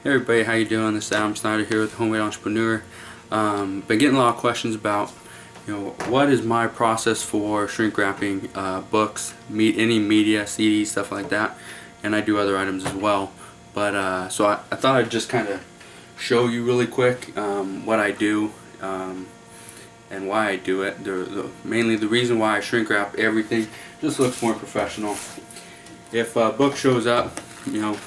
Hey everybody, how you doing? This is Adam Snyder here with Homemade Entrepreneur. Been getting a lot of questions about, what is my process for shrink wrapping books, any media, CDs, stuff like that, and I do other items as well. But so I thought I'd just kind of show you really quick what I do and why I do it. Mainly the reason why I shrink wrap everything just looks more professional. If a book shows up, and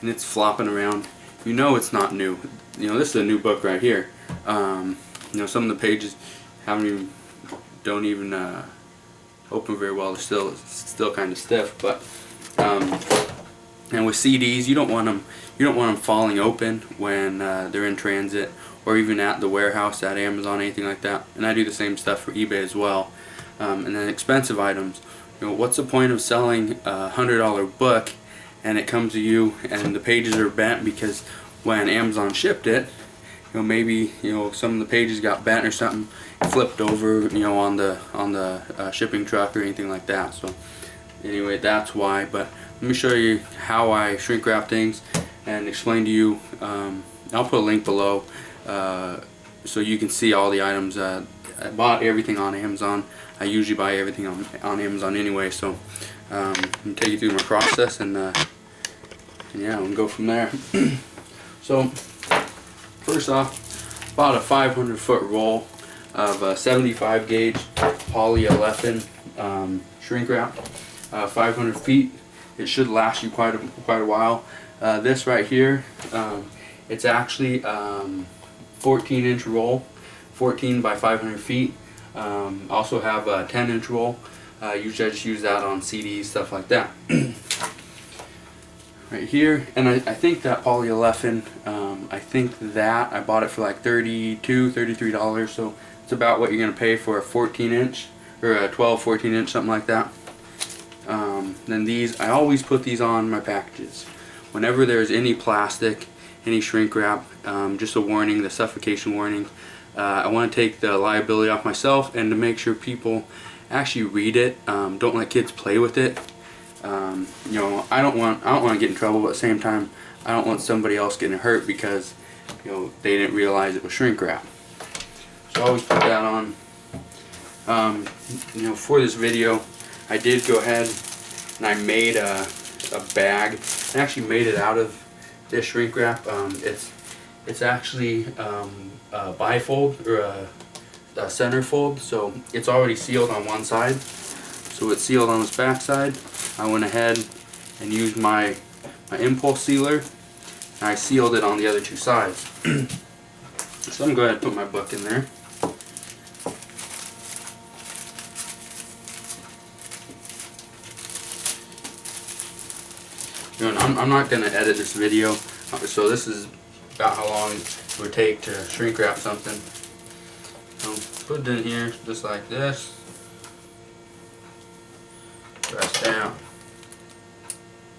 it's flopping around, it's not new. This is a new book right here. Some of the pages don't even open very well. They're still kind of stiff. But and with CDs, you don't want them falling open when they're in transit or even at the warehouse at Amazon, anything like that. And I do the same stuff for eBay as well. And then expensive items. What's the point of selling a $100 book and it comes to you and the pages are bent because when Amazon shipped it, maybe some of the pages got bent or something, flipped over, on the shipping truck or anything like that. So anyway, that's why. But let me show you how I shrink wrap things and explain to you. I'll put a link below so you can see all the items. I bought everything on Amazon. I usually buy everything on Amazon anyway, so I'm going to take you through my process and yeah, we'll go from there. So first off, bought a 500-foot roll of 75 gauge polyolefin shrink wrap. 500 feet. It should last you quite a while. This right here, it's actually 14-inch roll, 14 by 500 feet. Also have a 10-inch roll. Usually I just use that on CDs, stuff like that. Right here, and I think that polyolefin, I bought it for like $33, so it's about what you're going to pay for a 14-inch or a 14-inch, something like that. Then these, I always put these on my packages. Whenever there's any plastic, any shrink wrap, just a warning, the suffocation warning. I want to take the liability off myself and to make sure people actually read it. Don't let kids play with it. I don't want to get in trouble, but at the same time, I don't want somebody else getting hurt because they didn't realize it was shrink wrap. So I always put that on. For this video, I did go ahead and I made a bag. I actually made it out of this shrink wrap. It's actually a bifold or a centerfold, so it's already sealed on one side. So it's sealed on this back side. I went ahead and used my impulse sealer and I sealed it on the other two sides. So I'm going to go ahead and put my book in there. I'm not going to edit this video, so this is about how long it would take to shrink wrap something. So put it in here just like this. Press down.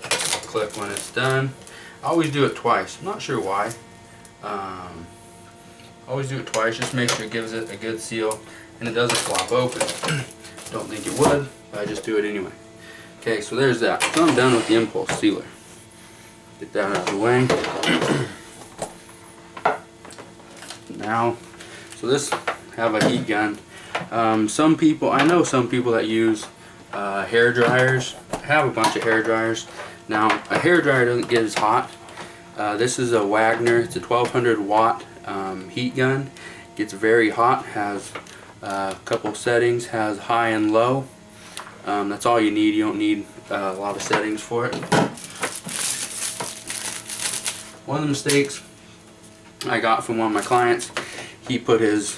Click when it's done. I always do it twice. I'm not sure why. Always do it twice. Just make sure it gives it a good seal and it doesn't flop open. Don't think it would, but I just do it anyway. Okay, so there's that. So I'm done with the impulse sealer. Get that out of the way. Now, so this have a heat gun. Some people, I know some people that use hair dryers. I have a bunch of hair dryers. Now, a hair dryer doesn't get as hot. This is a Wagner. It's a 1200 watt heat gun. Gets very hot. Has a couple settings. Has high and low. That's all you need. You don't need a lot of settings for it. One of the mistakes I got from one of my clients, he put his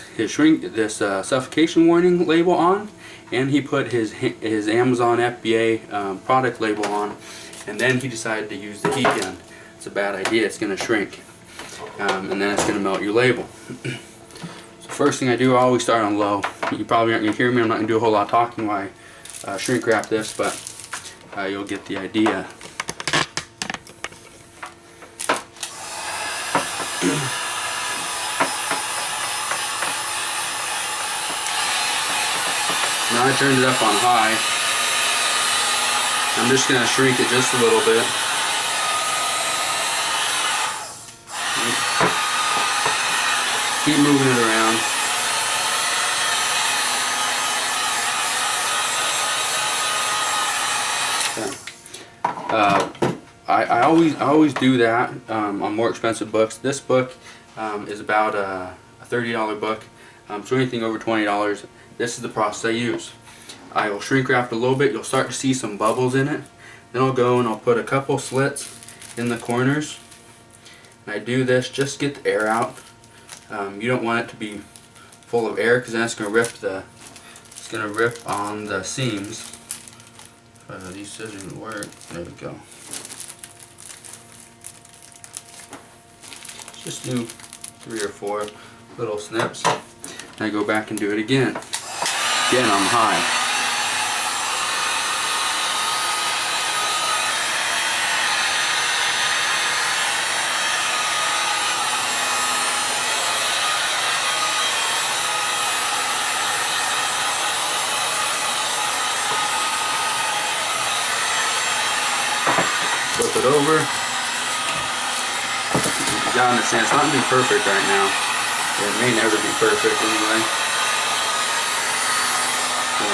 suffocation warning label on, and he put his Amazon FBA product label on, and then he decided to use the heat gun. It's a bad idea. It's going to shrink, and then it's going to melt your label. So first thing I do, I always start on low. You probably aren't going to hear me. I'm not going to do a whole lot of talking while I shrink wrap this, but you'll get the idea. Now I turned it up on high. I'm just going to shrink it just a little bit. keep moving it around. I always do that on more expensive books. This book is about a $30 book, so anything over $20, this is the process I use. I will shrink wrap it a little bit. You'll start to see some bubbles in it. Then I'll go and I'll put a couple slits in the corners. And I do this just to get the air out. You don't want it to be full of air because then it's going to rip on the seams. These scissors would work. There we go. Just do 3 or 4 little snips. And I go back and do it again. Again, I'm high. Flip it over. You gotta understand, it's not gonna be perfect right now. It may never be perfect anyway. So,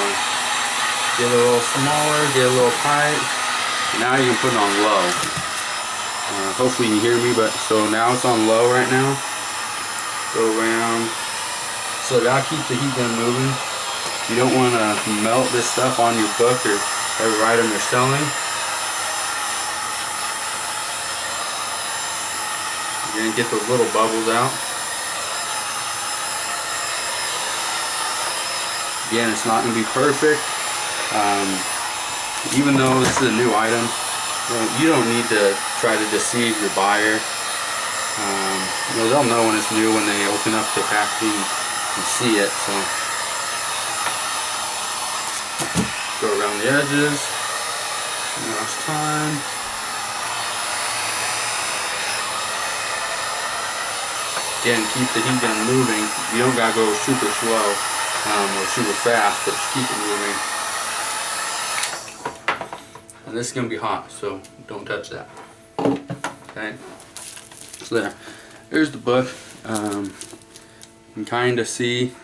get a little smaller, get a little tight. Now you can put it on low. Hopefully you can hear me, but so now it's on low right now. Go around. So you gotta keep the heat gun moving. You don't want to melt this stuff on your book or every item you're selling. You're going to get those little bubbles out. Again, it's not going to be perfect. Even though this is a new item, you don't need to try to deceive your buyer. They'll know when it's new when they open up the packaging and see it. So go around the edges. Last time. Again, keep the heat gun moving. You don't gotta go super slow or super fast, but just keep it moving. And this is gonna be hot, so don't touch that. Okay. So there's the book. You can kind of see.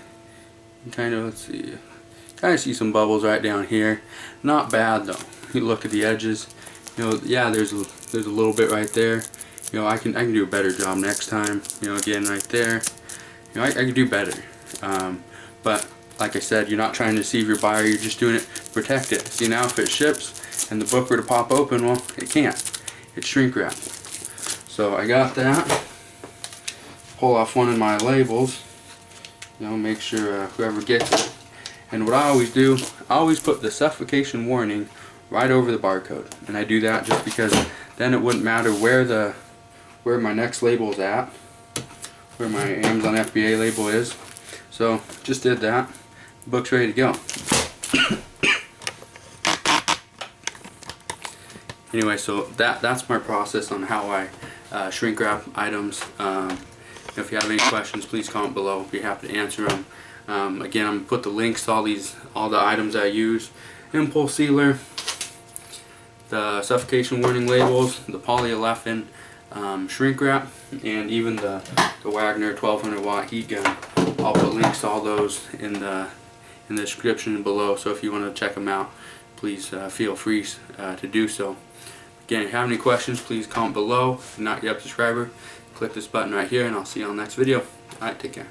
Let's see. Kind of see some bubbles right down here. Not bad though. You look at the edges. Yeah, there's a little bit right there. I can do a better job next time. Again, right there. I can do better. But like I said, you're not trying to deceive your buyer. You're just doing it to protect it. See, now if it ships and the book were to pop open, well, it can't. It's shrink wrap. So I got that. Pull off one of my labels. Make sure whoever gets it. And what I always do, I always put the suffocation warning right over the barcode. And I do that just because then it wouldn't matter where my next label is at, where my Amazon FBA label is. So just did that. The book's ready to go. Anyway, so that's my process on how I shrink wrap items. If you have any questions, please comment below. I'll be happy to answer them. Again, I'm gonna put the links to all the items I use: impulse sealer, the suffocation warning labels, the polyolefin shrink wrap, and even the Wagner 1200 watt heat gun. I'll put links to all those in the description below, so if you want to check them out, please feel free to do so. Again, if you have any questions, please comment below. If you're not yet a subscriber, click this button right here, and I'll see you on the next video. Alright, take care.